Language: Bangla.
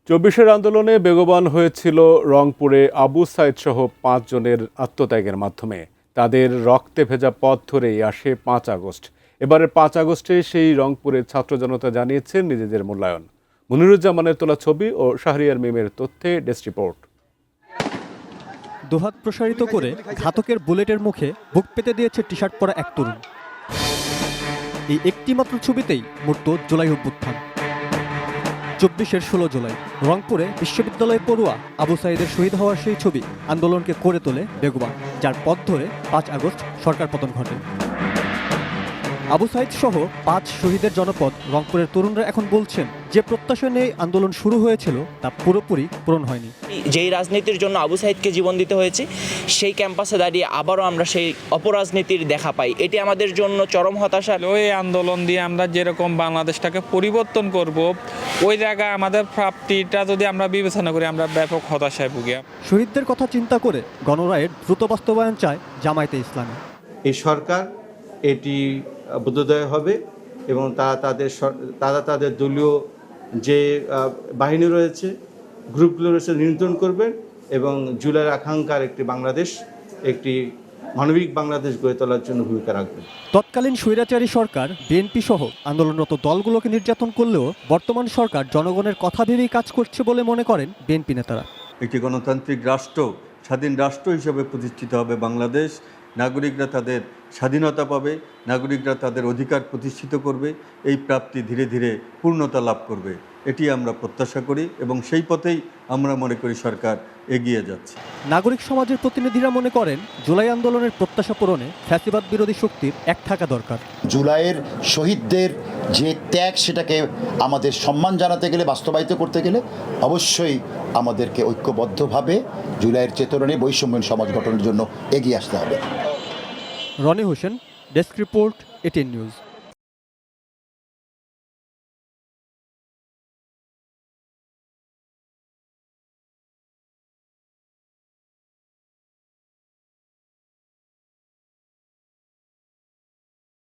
চব্বিশের আন্দোলনে বেগবান হয়েছিল রংপুরে আবু সাইদ সহ 5 জনের আত্মত্যাগের মাধ্যমে। তাদের রক্তে ভেজা পথ ধরেই আসে 5 আগস্ট। এবারের 5 আগস্টে সেই রংপুরের ছাত্র জনতা জানিয়েছেন নিজেদের মূল্যায়ন। মুনিরুজ্জামানের তোলা ছবি ও শাহরিয়ার মিমের তথ্যে ডেস্ক রিপোর্ট। দুহাত প্রসারিত করে ঘাতকের বুলেটের মুখে বুক পেতে দিয়েছে টি শার্ট পরা এক তরুণ। এই একটি মাত্র ছবিতেই মূর্ত জুলাই অভ্যুত্থান। 24-এর 16 জুলাই রংপুরে বিশ্ববিদ্যালয় পড়ুয়া আবু সাইদের শহীদ হওয়ার সেই ছবি আন্দোলনকে করে তোলে বেগবান, যার পথ ধরে 5 আগস্ট সরকার পতন ঘটে। আবু সাইদ সহ 5 শহীদের জনপদ রংপুরের তরুণরা এখন বলছেন, যে প্রত্যাশা নিয়ে আন্দোলন শুরু হয়েছিল তা পুরোপুরি পূরণ হয়নি। যেই রাজনীতির জন্য আবু সাইদকে জীবন দিতে হয়েছে, সেই ক্যাম্পাসে দাঁড়িয়ে আবারও আমরা সেই অপরাজনীতির দেখা পাই। এটি আমাদের জন্য চরম হতাশা। ওই আন্দোলন দিয়ে আমরা যেরকম বাংলাদেশটাকে পরিবর্তন করব, ওই জায়গায় আমাদের প্রাপ্তিটা যদি আমরা বিবেচনা করি, আমরা ব্যাপক হতাশায় ভুগি। শহীদদের কথা চিন্তা করে গণরায়ের দ্রুত বাস্তবায়ন চায় জামায়াতে ইসলামী। এই সরকার এটি বোধোদয় হবে এবং তারা তাদের দলীয় যে বাহিনী রয়েছে, গ্রুপগুলো রয়েছে নিয়ন্ত্রণ করবেন এবং জুলাইয়ের আকাঙ্ক্ষার একটি বাংলাদেশ, একটি মানবিক বাংলাদেশ গড়ে তোলার জন্য ভূমিকা রাখবে। তৎকালীন স্বৈরাচারী সরকার বিএনপি সহ আন্দোলনরত দলগুলোকে নির্যাতন করলেও বর্তমান সরকার জনগণের কথা ভেবেই কাজ করছে বলে মনে করেন বিএনপি নেতারা। একটি গণতান্ত্রিক রাষ্ট্র, স্বাধীন রাষ্ট্র হিসেবে প্রতিষ্ঠিত হবে বাংলাদেশ। নাগরিকরা তাদের স্বাধীনতা পাবে, নাগরিকরা তাদের অধিকার প্রতিষ্ঠিত করবে, এই প্রাপ্তি ধীরে ধীরে পূর্ণতা লাভ করবে, এটি আমরা প্রত্যাশা করি এবং সেই পথেই আমরা মনে করি সরকার এগিয়ে যাচ্ছে। নাগরিক সমাজের প্রতিনিধিরা মনে করেন, জুলাই আন্দোলনের প্রত্যাশা পূরণে ফ্যাসিবাদ বিরোধী শক্তির এক থাকা দরকার। জুলাইয়ের শহীদদের যে ত্যাগ, সেটাকে আমাদের সম্মান জানাতে গেলে, বাস্তবায়িত করতে গেলে অবশ্যই আমাদেরকে ঐক্যবদ্ধভাবে জুলাইয়ের চেতনায় বৈষম্য সমাজ গঠনের জন্য এগিয়ে আসতে হবে। Roni Hossain, desk report, ATN news.